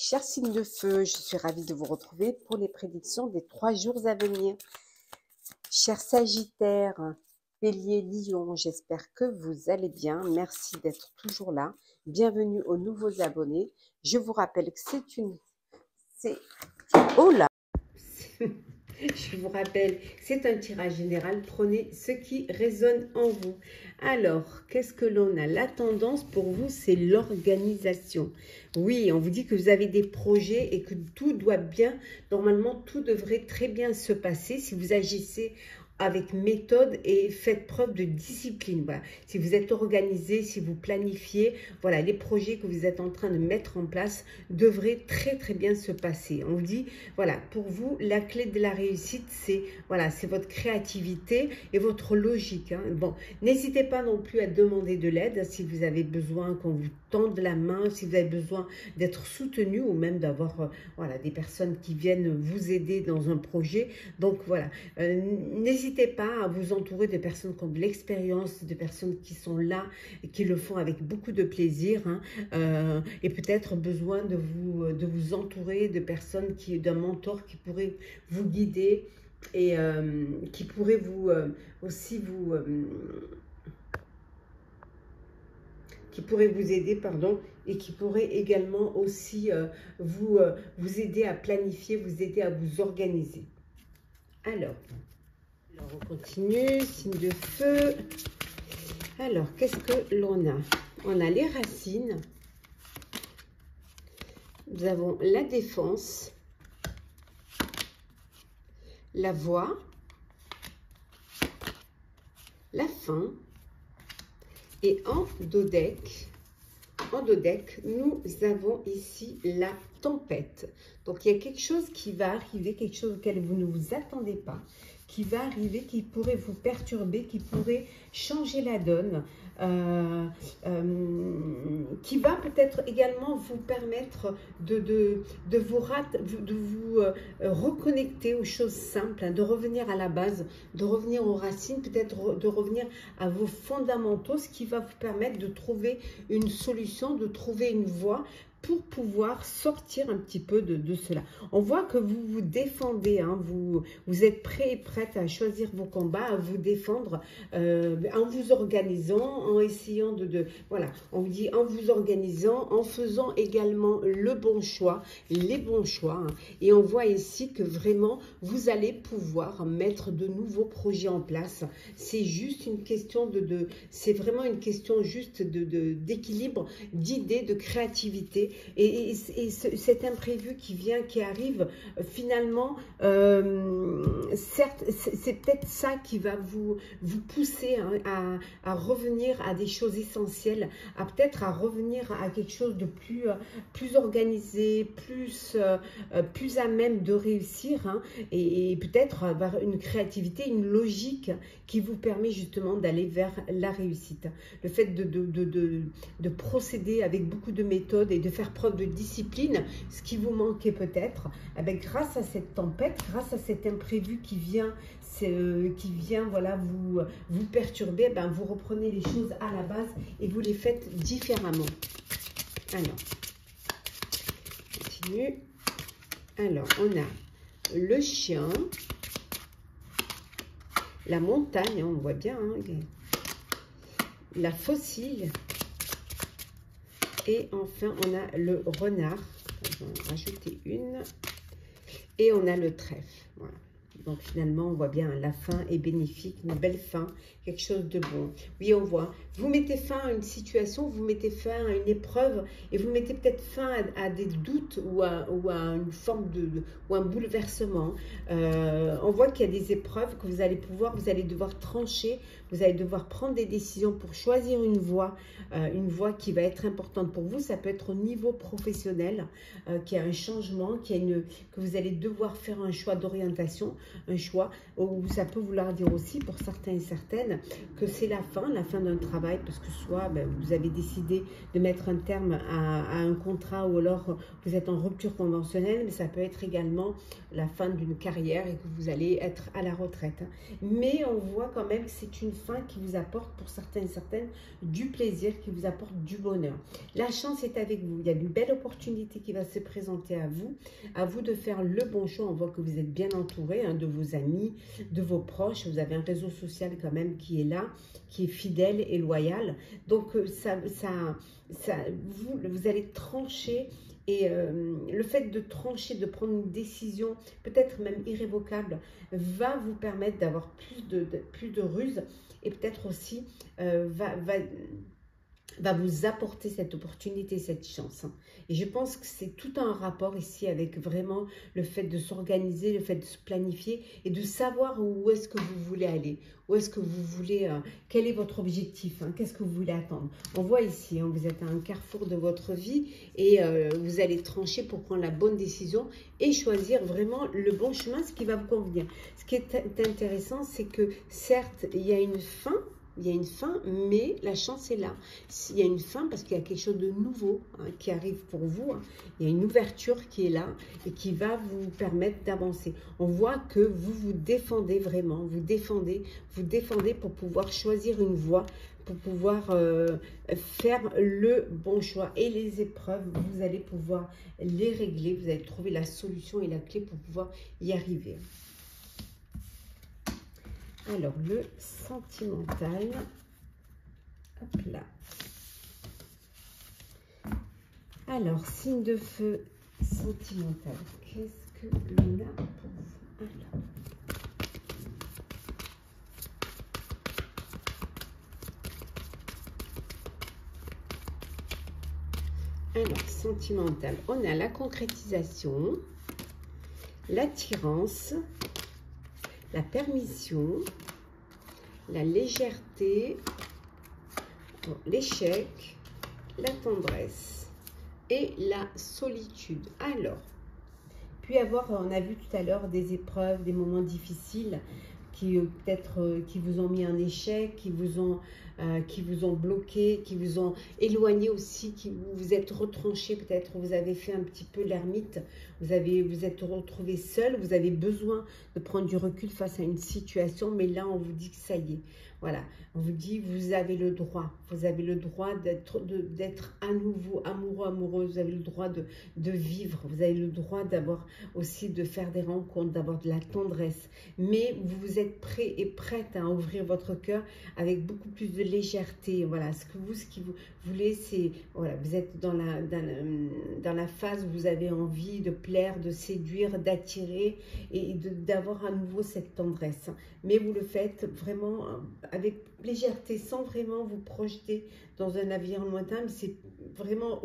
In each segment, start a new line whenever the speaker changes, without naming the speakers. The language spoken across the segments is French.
Chers signes de feu, je suis ravie de vous retrouver pour les prédictions des 3 jours à venir. Chers Sagittaires, Bélier, Lion, j'espère que vous allez bien. Merci d'être toujours là. Bienvenue aux nouveaux abonnés. Je vous rappelle que oh là Je vous rappelle, c'est un tirage général. Prenez ce qui résonne en vous. Alors, qu'est-ce que l'on a? La tendance pour vous, c'est l'organisation. Oui, on vous dit que vous avez des projets et que tout doit bien, normalement, tout devrait très bien se passer si vous agissez avec méthode et faites preuve de discipline. Voilà. Si vous êtes organisé, si vous planifiez, voilà, les projets que vous êtes en train de mettre en place devraient très très bien se passer. On vous dit, voilà, pour vous, la clé de la réussite, c'est voilà, c'est votre créativité et votre logique. Hein. Bon, n'hésitez pas non plus à demander de l'aide si vous avez besoin qu'on vous tende la main, si vous avez besoin d'être soutenu ou même d'avoir voilà, des personnes qui viennent vous aider dans un projet. Donc voilà, n'hésitez pas à vous entourer de personnes qui ont de l'expérience, de personnes qui sont là et qui le font avec beaucoup de plaisir. Hein, et peut-être besoin de vous entourer de personnes, d'un mentor qui pourrait vous guider et qui pourrait vous aussi vous... qui pourrait vous aider, pardon, et qui pourrait également aussi vous aider à planifier, vous aider à vous organiser. Alors on continue, signe de feu. Alors, qu'est-ce que l'on a? On a les racines. Nous avons la défense, la voix, la fin. Et en dodeck, nous avons ici la tempête. Donc, il y a quelque chose qui va arriver, quelque chose auquel vous ne vous attendez pas, qui va arriver, qui pourrait vous perturber, qui pourrait changer la donne, qui va peut-être également vous permettre de vous reconnecter aux choses simples, hein, de revenir à la base, de revenir aux racines, peut-être de revenir à vos fondamentaux, ce qui va vous permettre de trouver une solution, de trouver une voie pour pouvoir sortir un petit peu de cela. On voit que vous vous défendez, hein, vous êtes prêt et prête à choisir vos combats, à vous défendre en vous organisant, en essayant voilà, on vous dit en vous organisant, en faisant également le bon choix, les bons choix. Hein, et on voit ici que vraiment, vous allez pouvoir mettre de nouveaux projets en place. C'est juste une question c'est vraiment une question juste d'équilibre, d'idées, de créativité. Et cet imprévu qui vient, qui arrive, finalement, certes, c'est peut-être ça qui va vous pousser, hein, à revenir à des choses essentielles, peut-être à revenir à quelque chose de plus organisé, plus à même de réussir, hein, et peut-être avoir une créativité, une logique qui vous permet justement d'aller vers la réussite. Le fait de procéder avec beaucoup de méthodes et de faire preuve de discipline, ce qui vous manquait peut-être, eh bien, grâce à cette tempête, grâce à cet imprévu qui vient voilà, vous perturber, eh bien, vous reprenez les choses à la base et vous les faites différemment. Alors, continue. Alors, on a le chien, la montagne, on voit bien, hein, la faucille. Et enfin, on a le renard. On va rajouter une. Et on a le trèfle. Voilà. Donc finalement, on voit bien, la fin est bénéfique, une belle fin, quelque chose de bon. Oui, on voit, vous mettez fin à une situation, vous mettez fin à une épreuve et vous mettez peut-être fin à des doutes ou à une forme ou un bouleversement. On voit qu'il y a des épreuves que vous allez devoir trancher, vous allez devoir prendre des décisions pour choisir une voie qui va être importante pour vous. Ça peut être au niveau professionnel, qu'il y a un changement, que vous allez devoir faire un choix d'orientation. un choix, ou ça peut vouloir dire aussi pour certains et certaines que c'est la fin d'un travail, parce que soit vous avez décidé de mettre un terme à un contrat, ou alors vous êtes en rupture conventionnelle, mais ça peut être également la fin d'une carrière et que vous allez être à la retraite. Mais on voit quand même que c'est une fin qui vous apporte pour certains et certaines du plaisir, qui vous apporte du bonheur. La chance est avec vous. Il y a une belle opportunité qui va se présenter à vous de faire le bon choix. On voit que vous êtes bien entouré de vos amis, de vos proches. Vous avez un réseau social quand même qui est là, qui est fidèle et loyal. Donc vous allez trancher. Et le fait de trancher, de prendre une décision, peut-être même irrévocable, va vous permettre d'avoir plus de ruse, et peut-être aussi va vous apporter cette opportunité, cette chance. Et je pense que c'est tout un rapport ici avec vraiment le fait de s'organiser, le fait de se planifier et de savoir où est-ce que vous voulez aller, où est-ce que vous voulez, quel est votre objectif, qu'est-ce que vous voulez attendre. On voit ici, vous êtes à un carrefour de votre vie et vous allez trancher pour prendre la bonne décision et choisir vraiment le bon chemin, ce qui va vous convenir. Ce qui est intéressant, c'est que certes, il y a une fin, mais la chance est là. Il y a une fin parce qu'il y a quelque chose de nouveau qui arrive pour vous. Il y a une ouverture qui est là et qui va vous permettre d'avancer. On voit que vous vous défendez vraiment, vous défendez pour pouvoir choisir une voie, pour pouvoir faire le bon choix. Et les épreuves, vous allez pouvoir les régler, vous allez trouver la solution et la clé pour pouvoir y arriver. Alors, le sentimental, hop là. Alors, signe de feu sentimental, qu'est-ce que l'on a pour vous? Alors, sentimental, on a la concrétisation, l'attirance, la permission, la légèreté, l'échec, la tendresse et la solitude. Alors, puis on a vu tout à l'heure des épreuves, des moments difficiles qui peut-être qui vous ont mis en échec, qui vous ont bloqué, qui vous ont éloigné aussi, qui vous êtes retranché, peut-être vous avez fait un petit peu l'ermite, vous êtes retrouvé seul, vous avez besoin de prendre du recul face à une situation, mais là on vous dit que ça y est, voilà, on vous dit vous avez le droit d'être à nouveau amoureux, amoureuse, vous avez le droit de vivre, vous avez le droit d'avoir aussi de faire des rencontres, d'avoir de la tendresse, mais vous êtes prêt et prête à ouvrir votre cœur avec beaucoup plus de légèreté. Voilà, ce qui vous voulez, c'est, voilà, vous êtes dans la phase où vous avez envie de plaire, de séduire, d'attirer et d'avoir à nouveau cette tendresse. Mais vous le faites vraiment avec légèreté, sans vraiment vous projeter dans un avenir lointain, mais c'est vraiment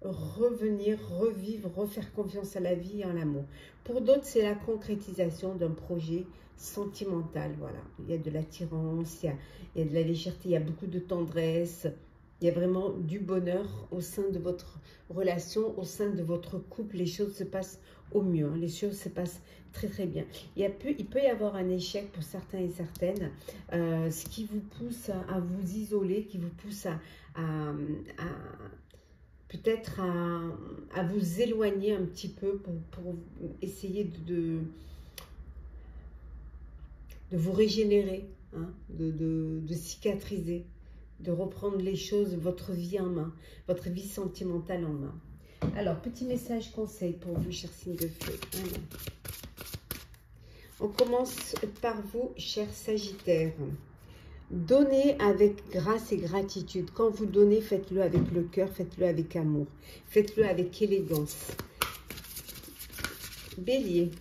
revenir, revivre, refaire confiance à la vie et à l'amour. Pour d'autres, c'est la concrétisation d'un projet sentimental. Voilà, il y a de l'attirance, il y a de la légèreté, il y a beaucoup de tendresse, il y a vraiment du bonheur au sein de votre relation, au sein de votre couple. Les choses se passent au mieux, les choses se passent très très bien. Il peut y avoir un échec pour certains et certaines, ce qui vous pousse à vous isoler, qui vous pousse peut-être à vous éloigner un petit peu pour essayer de vous régénérer, de cicatriser, de reprendre les choses, votre vie en main, votre vie sentimentale en main. Alors, petit message conseil pour vous, chers signes de feu. Alors, on commence par vous, chers Sagittaires. Donnez avec grâce et gratitude. Quand vous donnez, faites-le avec le cœur, faites-le avec amour, faites-le avec élégance. Bélier.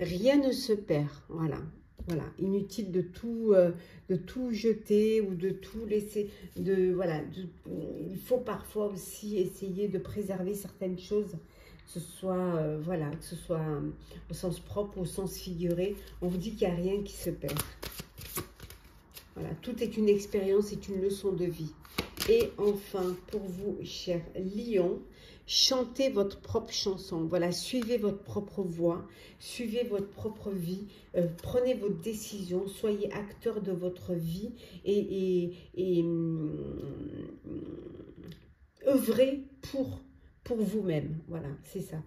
Rien ne se perd, voilà. Voilà, inutile de tout jeter ou de tout laisser. Il faut parfois aussi essayer de préserver certaines choses, que ce soit, que ce soit au sens propre, au sens figuré. On vous dit qu'il n'y a rien qui se perd. Voilà, tout est une expérience, c'est une leçon de vie. Et enfin, pour vous, chers lions, chantez votre propre chanson. Voilà, suivez votre propre voix, suivez votre propre vie, prenez vos décisions, soyez acteur de votre vie et œuvrez pour vous-même. Voilà, c'est ça.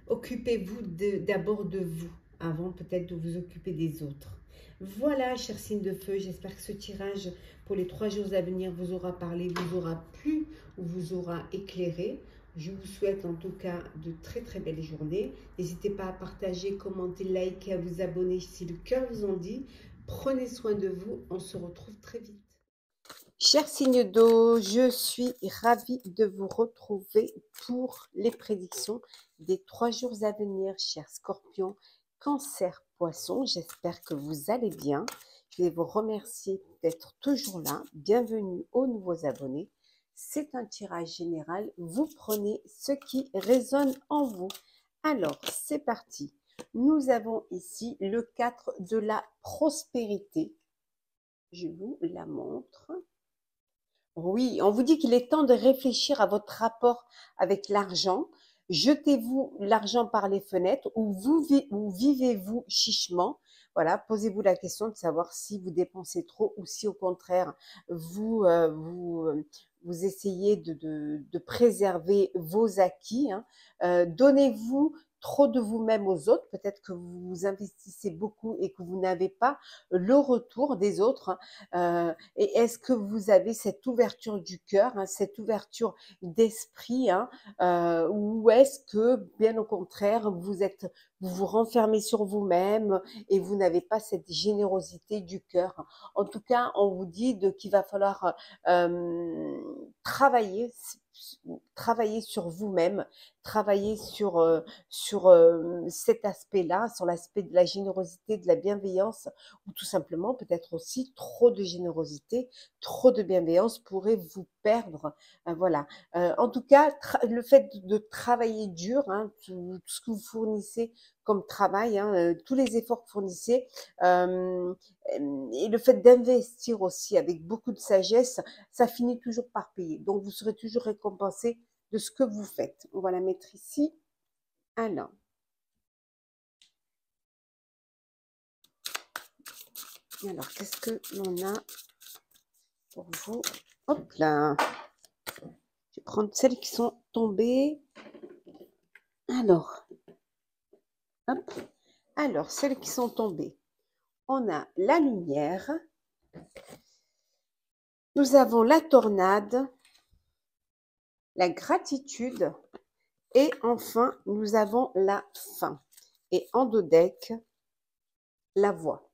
Occupez-vous d'abord de vous, avant peut-être de vous occuper des autres. Voilà, chers signes de feu, j'espère que ce tirage pour les 3 jours à venir vous aura parlé, vous aura plu ou vous aura éclairé. Je vous souhaite en tout cas de très très belles journées. N'hésitez pas à partager, commenter, liker, à vous abonner si le cœur vous en dit. Prenez soin de vous, on se retrouve très vite. Chers signes d'eau, je suis ravie de vous retrouver pour les prédictions des 3 jours à venir, chers scorpions, cancer, poisson. J'espère que vous allez bien. Je vais vous remercier d'être toujours là. Bienvenue aux nouveaux abonnés. C'est un tirage général. Vous prenez ce qui résonne en vous. Alors, c'est parti. Nous avons ici le 4 de la prospérité. Je vous la montre. Oui, on vous dit qu'il est temps de réfléchir à votre rapport avec l'argent. Jetez-vous l'argent par les fenêtres ou vivez-vous chichement? Voilà, posez-vous la question de savoir si vous dépensez trop ou si au contraire vous essayez de préserver vos acquis, hein. Donnez-vous trop de vous-même aux autres. Peut-être que vous investissez beaucoup et que vous n'avez pas le retour des autres. Et est-ce que vous avez cette ouverture du cœur, hein, cette ouverture d'esprit, hein, ou est-ce que, bien au contraire, vous vous renfermez sur vous-même et vous n'avez pas cette générosité du cœur? En tout cas, on vous dit qu'il va falloir travailler sur vous-même, travailler sur cet aspect-là, sur l'aspect de la générosité, de la bienveillance, ou tout simplement peut-être aussi trop de générosité, trop de bienveillance pourrait vous perdre. Voilà. En tout cas, le fait de travailler dur, hein, tout ce que vous fournissez comme travail, hein, tous les efforts que vous fournissez, et le fait d'investir aussi avec beaucoup de sagesse, ça finit toujours par payer. Donc, vous serez toujours récompensé de ce que vous faites. On va la mettre ici. Alors. Alors, qu'est-ce que l'on a pour vous? Hop là. Je vais prendre celles qui sont tombées. Alors, hop. Alors, celles qui sont tombées. On a la lumière. Nous avons la tornade, la gratitude et enfin, nous avons la fin. Et en dos deck, la voix.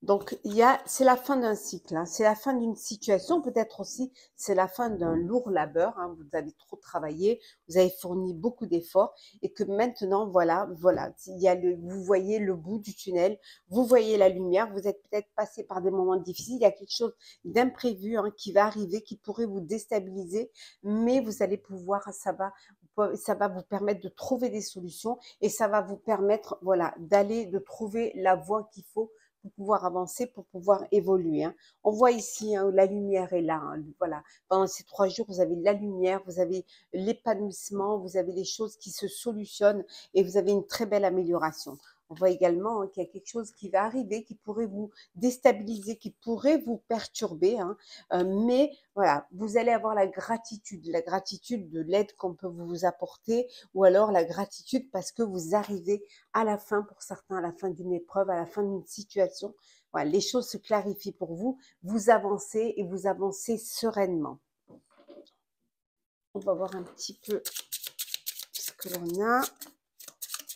Donc, c'est la fin d'un cycle, hein, c'est la fin d'une situation, peut-être aussi c'est la fin d'un lourd labeur, hein, vous avez trop travaillé, vous avez fourni beaucoup d'efforts et que maintenant, voilà, vous voyez le bout du tunnel, vous voyez la lumière, vous êtes peut-être passé par des moments difficiles, il y a quelque chose d'imprévu, hein, qui va arriver, qui pourrait vous déstabiliser, mais vous allez pouvoir, ça va vous permettre de trouver des solutions et ça va vous permettre, voilà, de trouver la voie qu'il faut pour pouvoir avancer, pour pouvoir évoluer, hein. On voit ici, hein, la lumière est là, hein, voilà. Pendant ces 3 jours, vous avez la lumière, vous avez l'épanouissement, vous avez les choses qui se solutionnent et vous avez une très belle amélioration. On voit également, hein, qu'il y a quelque chose qui va arriver, qui pourrait vous déstabiliser, qui pourrait vous perturber, hein, mais voilà, vous allez avoir la gratitude de l'aide qu'on peut vous apporter, ou alors la gratitude parce que vous arrivez à la fin, pour certains, à la fin d'une épreuve, à la fin d'une situation. Voilà, les choses se clarifient pour vous, vous avancez et vous avancez sereinement. On va voir un petit peu ce que l'on a.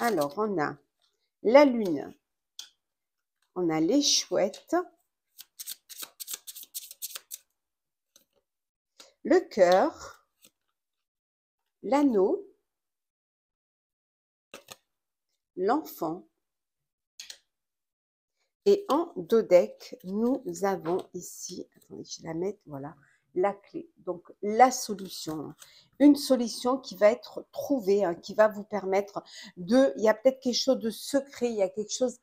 Alors, on a la lune, on a les chouettes, le cœur, l'anneau, l'enfant. Et en dos deck, nous avons ici, attendez, je vais la mettre, voilà, la clé. Donc, la solution. Une solution qui va être trouvée, hein, qui va vous permettre il y a peut-être quelque chose de secret, il y a quelque chose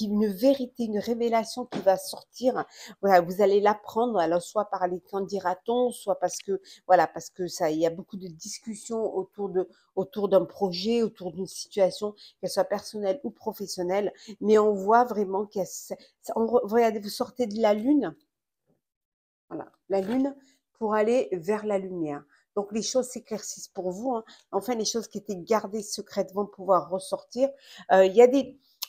une vérité, une révélation qui va sortir. Voilà, vous allez l'apprendre, alors soit par les qu'en dira-t-on, soit parce que, voilà, parce que il y a beaucoup de discussions autour d'un projet, autour d'une situation, qu'elle soit personnelle ou professionnelle, mais on voit vraiment regardez, vous sortez de la lune, voilà, la lune pour aller vers la lumière. Donc les choses s'éclaircissent pour vous, hein. Enfin, les choses qui étaient gardées secrètes vont pouvoir ressortir. Il y a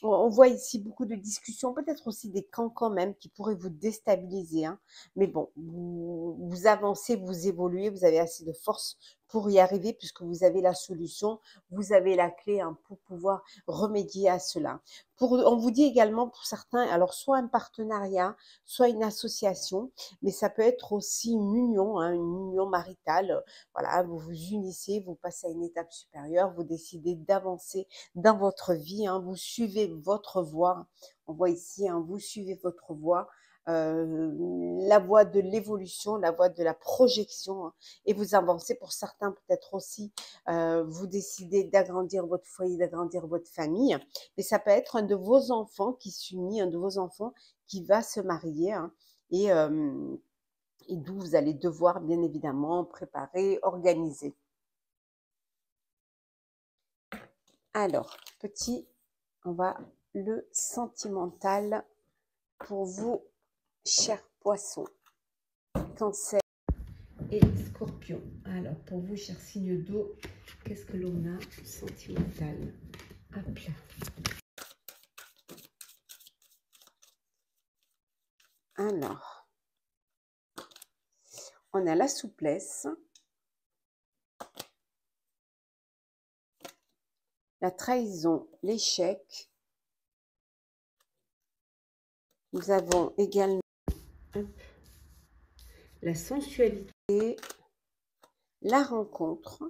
on voit ici beaucoup de discussions, peut-être aussi des camps quand même qui pourraient vous déstabiliser, hein. Mais bon, vous avancez, vous évoluez, vous avez assez de force pour y arriver puisque vous avez la solution, vous avez la clé, hein, pour pouvoir remédier à cela. On vous dit également pour certains, alors soit un partenariat, soit une association, mais ça peut être aussi hein, une union maritale. Voilà, vous vous unissez, vous passez à une étape supérieure, vous décidez d'avancer dans votre vie, hein, vous suivez votre voie. On voit ici, hein, vous suivez votre voie, la voie de l'évolution, la voie de la projection, hein, et vous avancez. Pour certains, peut-être aussi, vous décidez d'agrandir votre foyer, d'agrandir votre famille, mais ça peut être un de vos enfants qui s'unit, un de vos enfants qui va se marier, hein, et, et d'où vous allez devoir bien évidemment préparer, organiser. Alors, on va le sentimental pour vous, chers poissons, Cancer et Scorpion. Alors, pour vous, chers signes d'eau, qu'est-ce que l'on a sentimental? Hop là. Alors, on a la souplesse, la trahison, l'échec. Nous avons également la sensualité, la rencontre.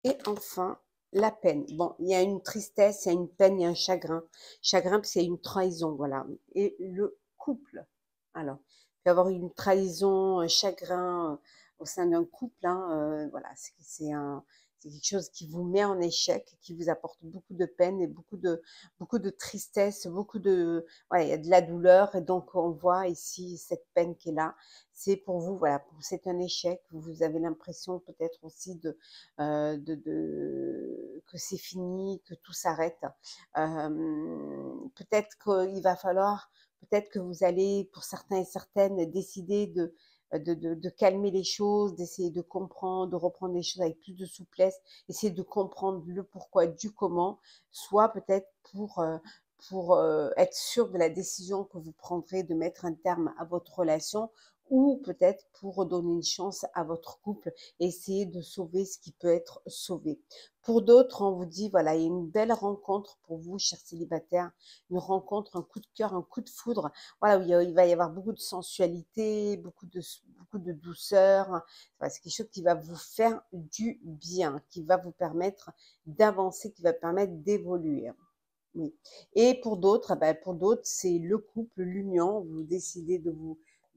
Et enfin, la peine. Bon, il y a une tristesse, il y a une peine, il y a un chagrin. Chagrin, parce qu'il y a une trahison, voilà. Et le couple. Alors, il peut y avoir une trahison, un chagrin au sein d'un couple, hein, voilà, c'est quelque chose qui vous met en échec, qui vous apporte beaucoup de peine et beaucoup de tristesse, ouais, il y a de la douleur. Et donc, on voit ici cette peine qui est là. C'est pour vous, voilà, c'est un échec. Vous avez l'impression peut-être aussi que c'est fini, que tout s'arrête. Peut-être qu'il va falloir, peut-être que vous allez, pour certains et certaines, décider de calmer les choses, d'essayer de comprendre, de reprendre les choses avec plus de souplesse, essayer de comprendre le pourquoi du comment, soit peut-être pour être sûr de la décision que vous prendrez de mettre un terme à votre relation, ou peut-être pour redonner une chance à votre couple, essayer de sauver ce qui peut être sauvé. Pour d'autres, on vous dit, voilà, il y a une belle rencontre pour vous, chers célibataires, une rencontre, un coup de cœur, un coup de foudre, voilà, où il va y avoir beaucoup de sensualité, beaucoup de douceur. Voilà, c'est quelque chose qui va vous faire du bien, qui va vous permettre d'avancer, qui va permettre d'évoluer. Oui. Et pour d'autres, c'est le couple, l'union. Vous décidez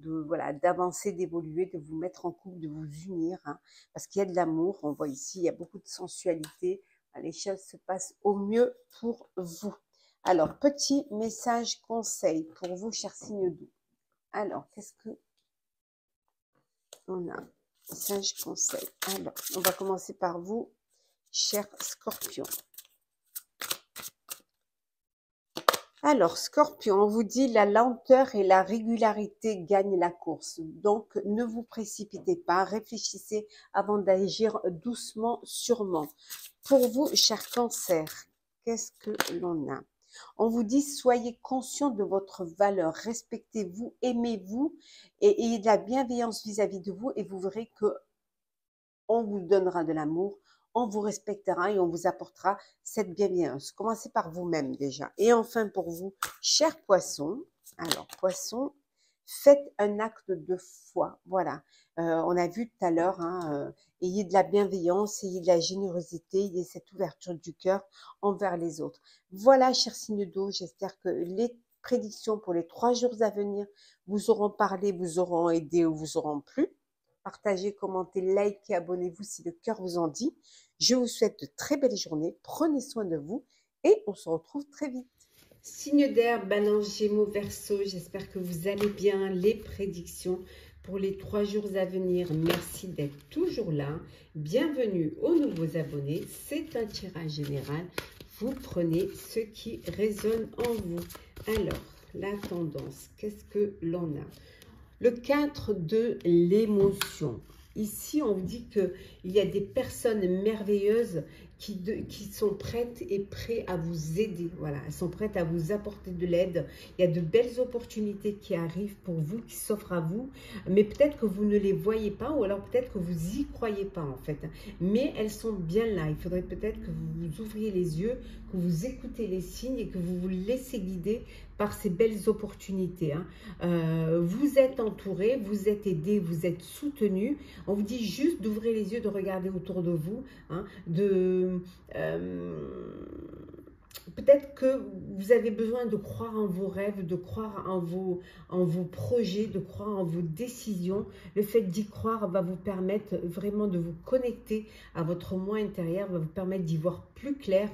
voilà, d'avancer, d'évoluer, de vous mettre en couple, de vous unir, hein, parce qu'il y a de l'amour. On voit ici, il y a beaucoup de sensualité. Les choses se passent au mieux pour vous. Alors, petit message conseil pour vous, chers signes d'eau. Alors, qu'est-ce que on a? Message conseil. Alors, on va commencer par vous, chers scorpions. Alors, Scorpion, on vous dit la lenteur et la régularité gagnent la course. Donc, ne vous précipitez pas, réfléchissez avant d'agir doucement, sûrement. Pour vous, cher Cancer, qu'est-ce que l'on a? On vous dit, soyez conscient de votre valeur, respectez-vous, aimez-vous et ayez de la bienveillance vis-à-vis de vous, et vous verrez que on vous donnera de l'amour, on vous respectera et on vous apportera cette bienveillance. Commencez par vous-même déjà. Et enfin pour vous, chers poissons, alors poissons, faites un acte de foi. Voilà, on a vu tout à l'heure, hein, ayez de la bienveillance, ayez de la générosité, ayez cette ouverture du cœur envers les autres. Voilà, chers signes d'eau, j'espère que prédiction pour les 3 jours à venir vous auront parlé, vous auront aidé ou vous auront plu. Partagez, commentez, likez, abonnez-vous si le cœur vous en dit. Je vous souhaite de très belles journées. Prenez soin de vous et on se retrouve très vite. Signe d'air, Balance, Gémeaux, Verseau, j'espère que vous allez bien. Les prédictions pour les 3 jours à venir. Merci d'être toujours là. Bienvenue aux nouveaux abonnés. C'est un tirage général. Vous prenez ce qui résonne en vous. Alors, la tendance, qu'est-ce que l'on a? Le 4 de l'émotion. Ici, on vous dit qu'il y a des personnes merveilleuses qui sont prêtes et prêtes à vous aider. Voilà, elles sont prêtes à vous apporter de l'aide. Il y a de belles opportunités qui arrivent pour vous, qui s'offrent à vous. Mais peut-être que vous ne les voyez pas ou alors peut-être que vous n'y croyez pas en fait. Mais elles sont bien là. Il faudrait peut-être que vous ouvriez les yeux, que vous écoutez les signes et que vous vous laissez guider par ces belles opportunités. Vous êtes entouré, vous êtes aidé, vous êtes soutenu. On vous dit juste d'ouvrir les yeux, de regarder autour de vous, peut-être que vous avez besoin de croire en vos rêves, de croire en vos projets, de croire en vos décisions. Le fait d'y croire va vous permettre vraiment de vous connecter à votre moi intérieur, va vous permettre d'y voir plus clair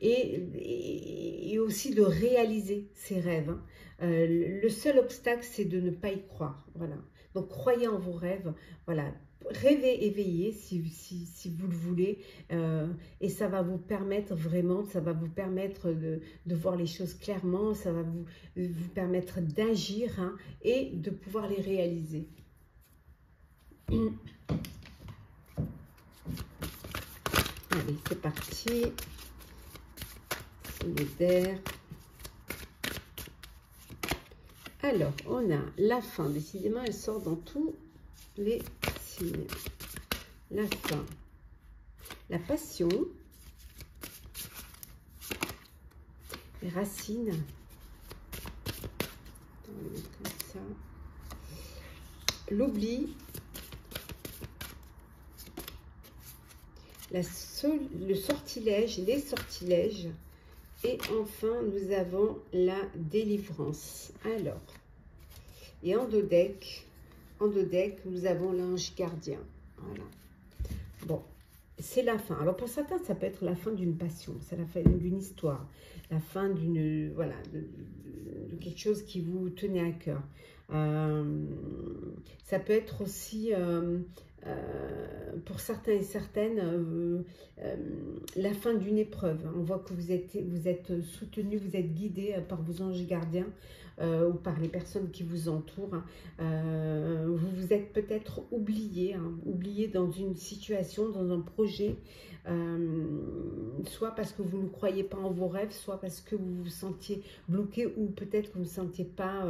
et aussi de réaliser ses rêves. Le seul obstacle, c'est de ne pas y croire. Voilà. Donc, croyez en vos rêves. Voilà. Rêvez éveillé si vous le voulez et ça va vous permettre vraiment, ça va vous permettre de voir les choses clairement, ça va vous permettre d'agir et de pouvoir les réaliser. Allez, c'est parti. Signe d'air. Alors, on a la fin. Décidément, elle sort dans tous les signes. La fin. La passion. Les racines. On va mettre comme ça. L'oubli. Le sortilège, les sortilèges. Et enfin, nous avons la délivrance. Alors, et en deux decks, nous avons l'ange gardien. Voilà. Bon, c'est la fin. Alors, pour certains, ça peut être la fin d'une passion. C'est la fin d'une histoire. La fin d'une, voilà, de quelque chose qui vous tenait à cœur. Ça peut être aussi... pour certains et certaines, la fin d'une épreuve. On voit que vous êtes soutenu, vous êtes guidé par vos anges gardiens ou par les personnes qui vous entourent. Vous vous êtes peut-être oublié, oublié dans une situation, dans un projet, soit parce que vous ne croyez pas en vos rêves, soit parce que vous vous sentiez bloqué ou peut-être que vous ne vous sentiez pas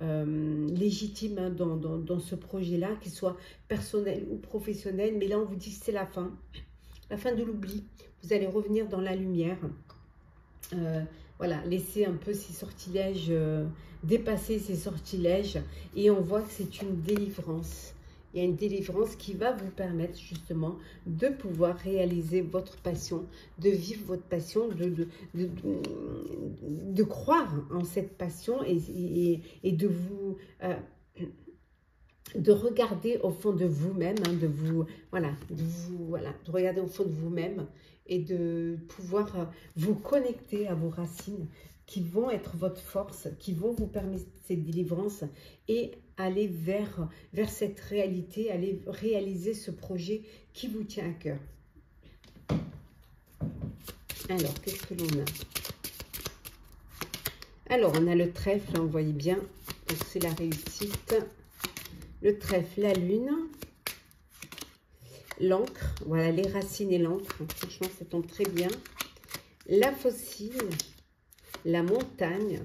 légitime dans ce projet-là, qu'il soit personnel ou professionnel. Mais là, on vous dit que c'est la fin de l'oubli. Vous allez revenir dans la lumière. Voilà, laisser un peu ces sortilèges, dépasser ces sortilèges. Et on voit que c'est une délivrance. Il y a une délivrance qui va vous permettre justement de pouvoir réaliser votre passion, de vivre votre passion, de croire en cette passion et de vous... de regarder au fond de vous-même, de regarder au fond de vous-même et de pouvoir vous connecter à vos racines qui vont être votre force, qui vont vous permettre cette délivrance et aller vers cette réalité, aller réaliser ce projet qui vous tient à cœur. Alors, qu'est-ce que l'on a? Alors, on a le trèfle, vous voyez bien, c'est la réussite. Le trèfle, la lune, l'encre, voilà les racines et l'encre, franchement ça tombe très bien. La fossile, la montagne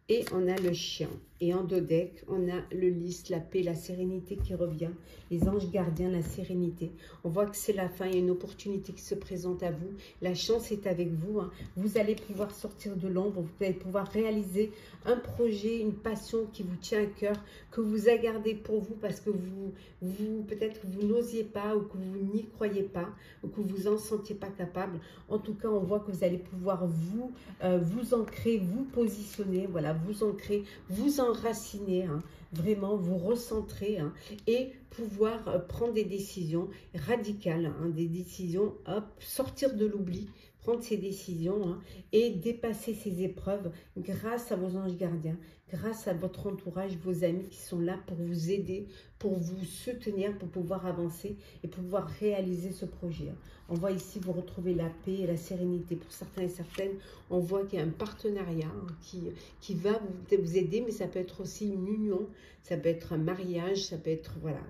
et on a le chien. Et en dos deck, on a le lys, la paix, la sérénité qui revient. Les anges gardiens, la sérénité. On voit que c'est la fin, il y a une opportunité qui se présente à vous. La chance est avec vous. Hein. Vous allez pouvoir sortir de l'ombre, vous allez pouvoir réaliser un projet, une passion qui vous tient à cœur, que vous avez gardé pour vous parce que peut-être que vous n'osiez pas ou que vous n'y croyez pas ou que vous en sentiez pas capable. En tout cas, on voit que vous allez pouvoir vous ancrer, vous positionner, voilà, vous ancrer, vous enraciner, hein, vraiment vous recentrer hein, et pouvoir prendre des décisions radicales, hein, des décisions, hop, sortir de l'oubli, prendre ces décisions hein, et dépasser ces épreuves grâce à vos anges gardiens, grâce à votre entourage, vos amis qui sont là pour vous aider, pour vous soutenir, pour pouvoir avancer et pouvoir réaliser ce projet. On voit ici, vous retrouvez la paix et la sérénité. Pour certains et certaines, on voit qu'il y a un partenariat qui va vous aider, mais ça peut être aussi une union, ça peut être un mariage, ça peut être voilà,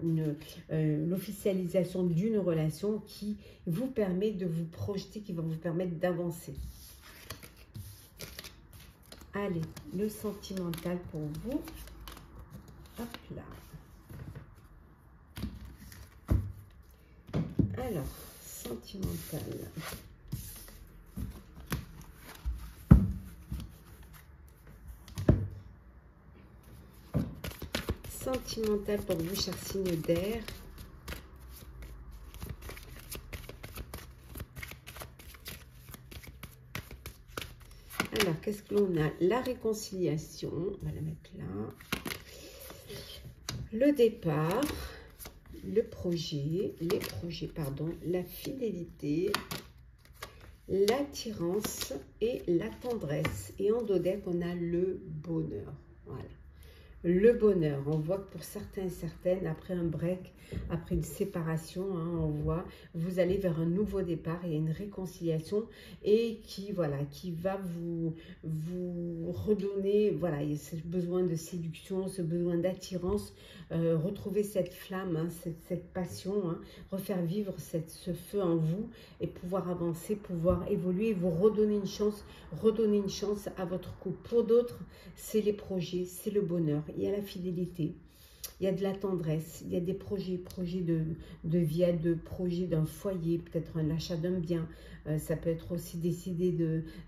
l'officialisation d'une relation qui vous permet de vous projeter, qui va vous permettre d'avancer. Allez, le sentimental pour vous. Hop là. Alors, sentimental. Sentimental pour vous, chers signes d'air. Alors, qu'est-ce que l'on a? La réconciliation, on va la mettre là. Le départ, le projet, les projets, pardon, la fidélité, l'attirance et la tendresse. Et en dos deck, on a le bonheur. Voilà. Le bonheur, on voit que pour certains et certaines, après un break, après une séparation, hein, on voit, vous allez vers un nouveau départ, il y a une réconciliation et qui, voilà, qui va vous redonner, voilà, il y a ce besoin de séduction, ce besoin d'attirance, retrouver cette flamme, hein, cette passion, hein, refaire vivre ce feu en vous et pouvoir avancer, pouvoir évoluer, vous redonner une chance à votre couple. Pour d'autres, c'est les projets, c'est le bonheur. Il y a la fidélité, il y a de la tendresse, il y a des projets de vie, de projets d'un foyer, peut-être l'achat d'un bien. Ça peut être aussi décider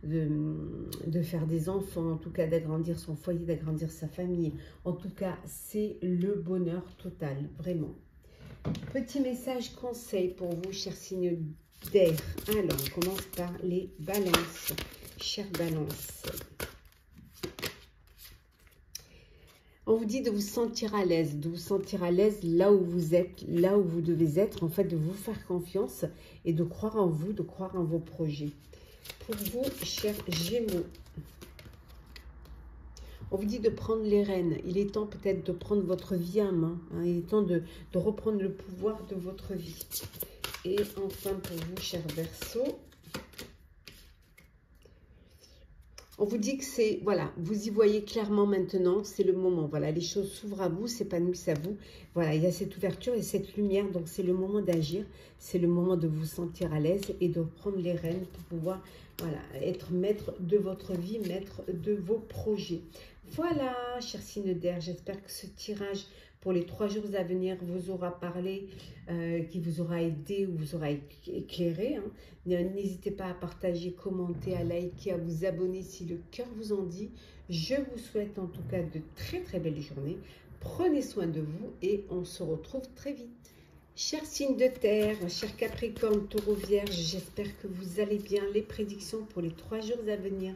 de faire des enfants, en tout cas d'agrandir son foyer, d'agrandir sa famille. En tout cas, c'est le bonheur total, vraiment. Petit message conseil pour vous, chers signes d'air. Alors, on commence par les balances. Chère balance. On vous dit de vous sentir à l'aise, là où vous êtes, là où vous devez être, en fait, de vous faire confiance et de croire en vous, de croire en vos projets. Pour vous, chers Gémeaux, on vous dit de prendre les rênes. Il est temps peut-être de prendre votre vie en main. Hein. Il est temps de reprendre le pouvoir de votre vie. Et enfin, pour vous, chers Verseaux, on vous dit que c'est, voilà, vous y voyez clairement maintenant, c'est le moment. Voilà, les choses s'ouvrent à vous, s'épanouissent à vous. Voilà, il y a cette ouverture et cette lumière, donc c'est le moment d'agir. C'est le moment de vous sentir à l'aise et de prendre les rênes pour pouvoir, voilà, être maître de votre vie, maître de vos projets. Voilà, chers signes d'air, j'espère que ce tirage pour les 3 jours à venir vous aura parlé, qui vous aura aidé ou vous aura éclairé. Hein. N'hésitez pas à partager, commenter, à liker, à vous abonner si le cœur vous en dit. Je vous souhaite en tout cas de très très belles journées. Prenez soin de vous et on se retrouve très vite. Chers signes de terre, chers Capricorne, Taureau, Vierge, j'espère que vous allez bien. Les prédictions pour les 3 jours à venir.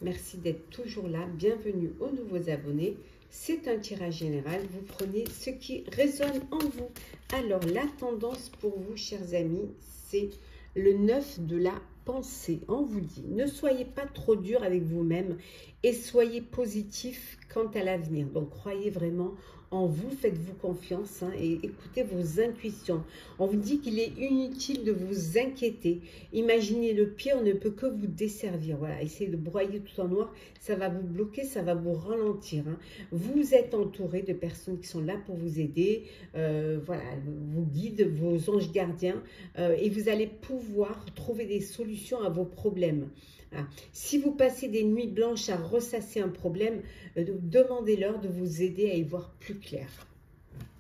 Merci d'être toujours là. Bienvenue aux nouveaux abonnés. C'est un tirage général. Vous prenez ce qui résonne en vous. Alors, la tendance pour vous, chers amis, c'est le 9 de la pensée. On vous dit, ne soyez pas trop dur avec vous-même et soyez positif quant à l'avenir. Donc, croyez vraiment en vous, faites-vous confiance hein, et écoutez vos intuitions. On vous dit qu'il est inutile de vous inquiéter. Imaginez le pire ne peut que vous desservir. Voilà, essayez de broyer tout en noir, ça va vous bloquer, ça va vous ralentir. Hein. Vous êtes entouré de personnes qui sont là pour vous aider, voilà, vos guides, vos anges gardiens, et vous allez pouvoir trouver des solutions à vos problèmes. Voilà. Si vous passez des nuits blanches à ressasser un problème, demandez-leur de vous aider à y voir plus clair.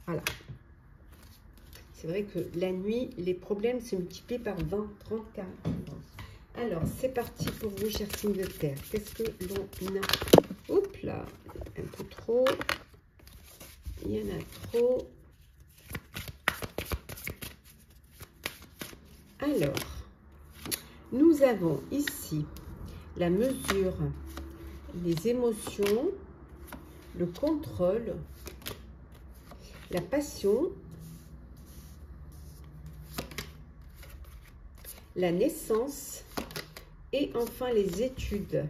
Voilà. C'est vrai que la nuit, les problèmes se multiplient par 20, 30, 40. Alors, c'est parti pour vous, chers signes de terre. Qu'est-ce que l'on a? Oups là, un peu trop. Il y en a trop. Alors, nous avons ici la mesure, les émotions, le contrôle, la passion, la naissance et enfin les études.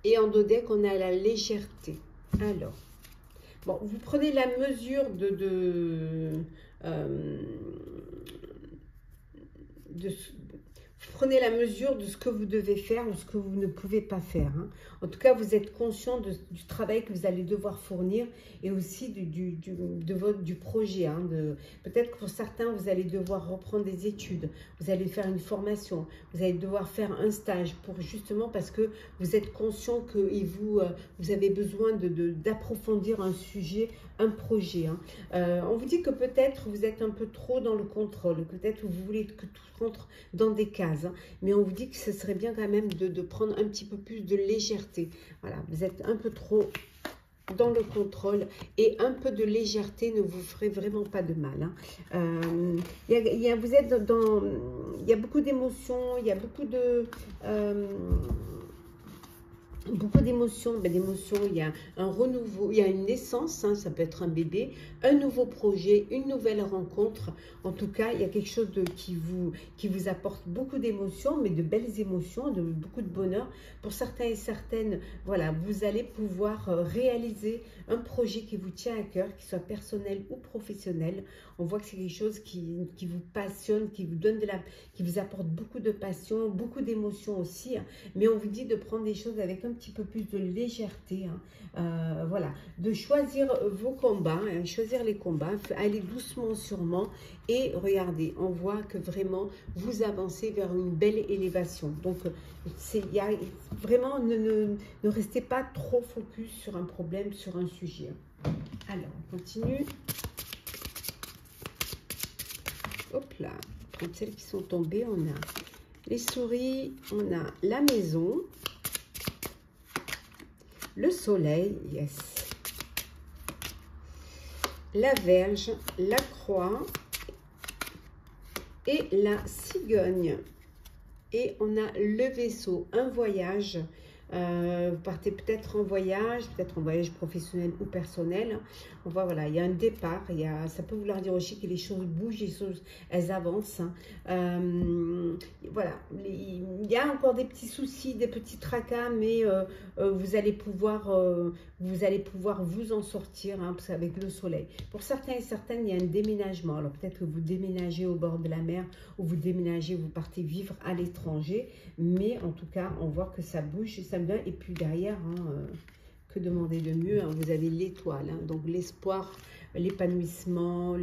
Et en dos deck, on a la légèreté. Alors, bon, vous prenez la mesure vous prenez la mesure de ce que vous devez faire ou ce que vous ne pouvez pas faire. Hein. En tout cas, vous êtes conscient du travail que vous allez devoir fournir et aussi du projet. Hein, peut-être que pour certains, vous allez devoir reprendre des études, vous allez faire une formation, vous allez devoir faire un stage pour justement parce que vous êtes conscient que vous avez besoin d'approfondir un sujet, un projet. Hein. On vous dit que peut-être vous êtes un peu trop dans le contrôle, peut-être vous voulez que tout rentre dans des cases, hein, mais on vous dit que ce serait bien quand même de prendre un petit peu plus de légèreté. Voilà, vous êtes un peu trop dans le contrôle et un peu de légèreté ne vous ferait vraiment pas de mal. Hein. Vous êtes dans, il y a beaucoup d'émotions, il y a beaucoup de... beaucoup d'émotions, il y a un renouveau, il y a une naissance, hein, ça peut être un bébé, un nouveau projet, une nouvelle rencontre. En tout cas, il y a quelque chose qui vous apporte beaucoup d'émotions, mais de belles émotions, de beaucoup de bonheur. Pour certains et certaines, voilà, vous allez pouvoir réaliser un projet qui vous tient à cœur, qu'il soit personnel ou professionnel. On voit que c'est quelque chose qui vous passionne, qui vous donne qui vous apporte beaucoup de passion, beaucoup d'émotions aussi. Hein. Mais on vous dit de prendre des choses avec un petit peu plus de légèreté. Hein. Voilà, de choisir vos combats, hein, choisir les combats, aller doucement, sûrement. Et regardez, on voit que vraiment vous avancez vers une belle élévation. Donc, vraiment, ne restez pas trop focus sur un problème, sur un sujet. Alors, on continue. Hop là, comme celles qui sont tombées, on a les souris, on a la maison, le soleil, yes, la verge, la croix et la cigogne. Et on a le vaisseau, un voyage. Vous partez peut-être en voyage professionnel ou personnel. On voit, voilà, il y a un départ. Ça peut vouloir dire aussi que les choses bougent, les choses, elles avancent. Hein. Voilà, il y a encore des petits soucis, des petits tracas, mais vous allez pouvoir vous en sortir, hein, parce qu'avec le soleil. Pour certains et certaines, il y a un déménagement. Alors peut-être que vous déménagez au bord de la mer ou vous déménagez, vous partez vivre à l'étranger. Mais en tout cas, on voit que ça bouge, ça me donne. Et puis derrière, hein, que demander de mieux, hein, vous avez l'étoile, hein, donc l'espoir, l'épanouissement,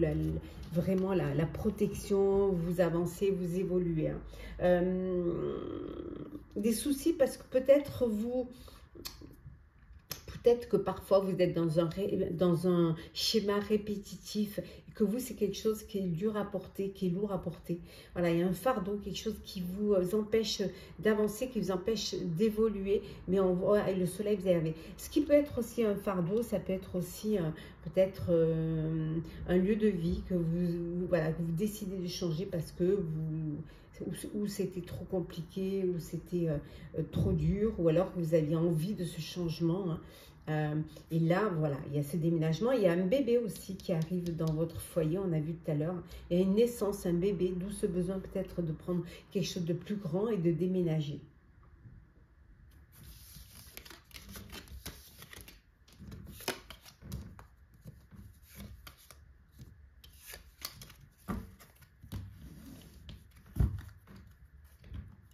vraiment la protection, vous avancez, vous évoluez. Hein. Des soucis parce que peut-être que parfois vous êtes dans un schéma répétitif, et que vous, c'est quelque chose qui est dur à porter, qui est lourd à porter. Voilà, il y a un fardeau, quelque chose qui vous empêche d'avancer, qui vous empêche d'évoluer, mais on voit avec le soleil, vous avez. Ce qui peut être aussi un fardeau, ça peut être aussi peut-être un lieu de vie que vous décidez de changer parce que ou c'était trop compliqué, ou c'était trop dur, ou alors que vous aviez envie de ce changement. Hein. Et là, voilà, il y a ce déménagement. Il y a un bébé aussi qui arrive dans votre foyer, on a vu tout à l'heure. Il y a une naissance, un bébé, d'où ce besoin peut-être de prendre quelque chose de plus grand et de déménager.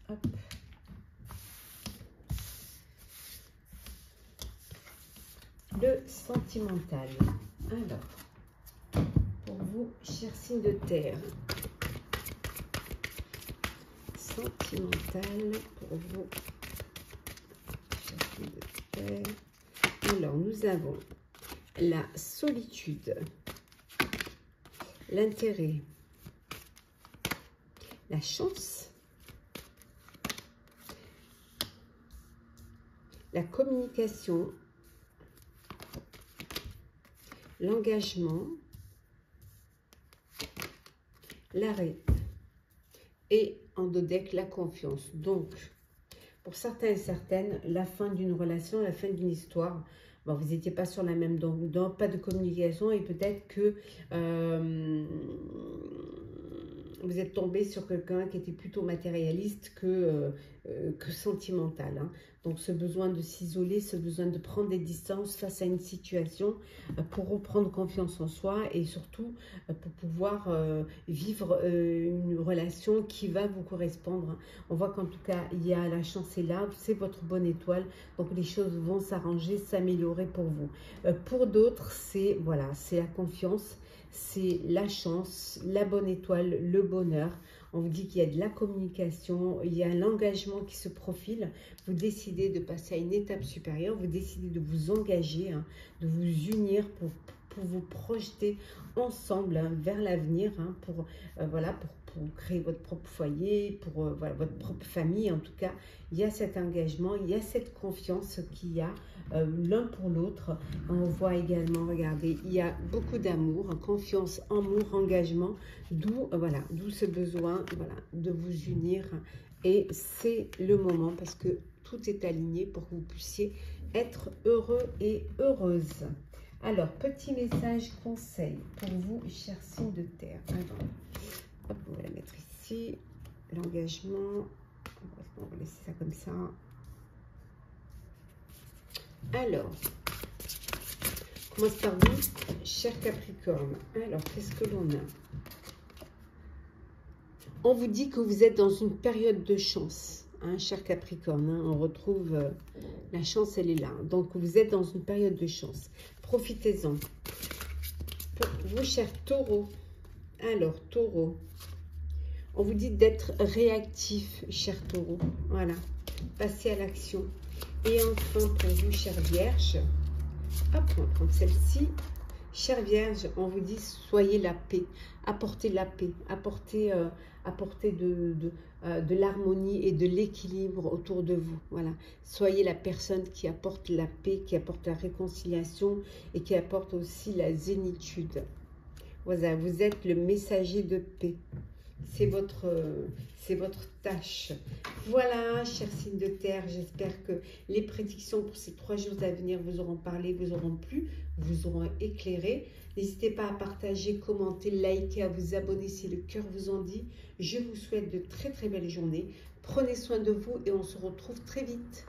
Hop. Le sentimental. Alors, pour vous, chers signes de terre, sentimental pour vous. Alors, nous avons la solitude, l'intérêt, la chance, la communication, l'engagement, l'arrêt et en dos deck la confiance. Donc, pour certains et certaines, la fin d'une relation, la fin d'une histoire, bon, vous n'étiez pas sur la même, donc pas de communication et peut-être que vous êtes tombé sur quelqu'un qui était plutôt matérialiste que sentimental. Hein. Donc ce besoin de s'isoler, ce besoin de prendre des distances face à une situation pour reprendre confiance en soi et surtout pour pouvoir vivre une relation qui va vous correspondre. Hein. On voit qu'en tout cas, il y a la chance est là, c'est votre bonne étoile. Donc les choses vont s'arranger, s'améliorer pour vous. Pour d'autres, c'est voilà, c'est la confiance. C'est la chance, la bonne étoile, le bonheur. On vous dit qu'il y a de la communication, il y a l'engagement qui se profile. Vous décidez de passer à une étape supérieure, vous décidez de vous engager, hein, de vous unir pour vous projeter ensemble hein, vers l'avenir, hein, pour créer votre propre foyer, pour voilà, votre propre famille. En tout cas, il y a cet engagement, il y a cette confiance qu'il y a l'un pour l'autre. On voit également, regardez, il y a beaucoup d'amour, confiance, amour, engagement, d'où voilà, d'où ce besoin voilà, de vous unir. Et c'est le moment parce que tout est aligné pour que vous puissiez être heureux et heureuse. Alors, petit message conseil pour vous, chers signes de terre. Alors, hop, on va la mettre ici. L'engagement. On va laisser ça comme ça. Alors, on commence par vous, cher Capricorne. Alors, qu'est-ce que l'on a? On vous dit que vous êtes dans une période de chance, hein, cher Capricorne. Hein, on retrouve la chance, elle est là. Donc, vous êtes dans une période de chance. Profitez-en. Pour vous, cher Taureau. Alors, Taureau. On vous dit d'être réactif, cher Taureau. Voilà. Passez à l'action. Et enfin, pour vous, chère Vierge. Hop, on va prendre celle-ci. Chère Vierge, on vous dit soyez la paix, apportez la paix, apportez de l'harmonie et de l'équilibre autour de vous. Voilà, soyez la personne qui apporte la paix, qui apporte la réconciliation et qui apporte aussi la zénitude. Voilà, vous êtes le messager de paix. C'est votre tâche. Voilà, chers signes de terre, j'espère que les prédictions pour ces 3 jours à venir vous auront parlé, vous auront plu, vous auront éclairé. N'hésitez pas à partager, commenter, liker, à vous abonner si le cœur vous en dit. Je vous souhaite de très très belles journées. Prenez soin de vous et on se retrouve très vite.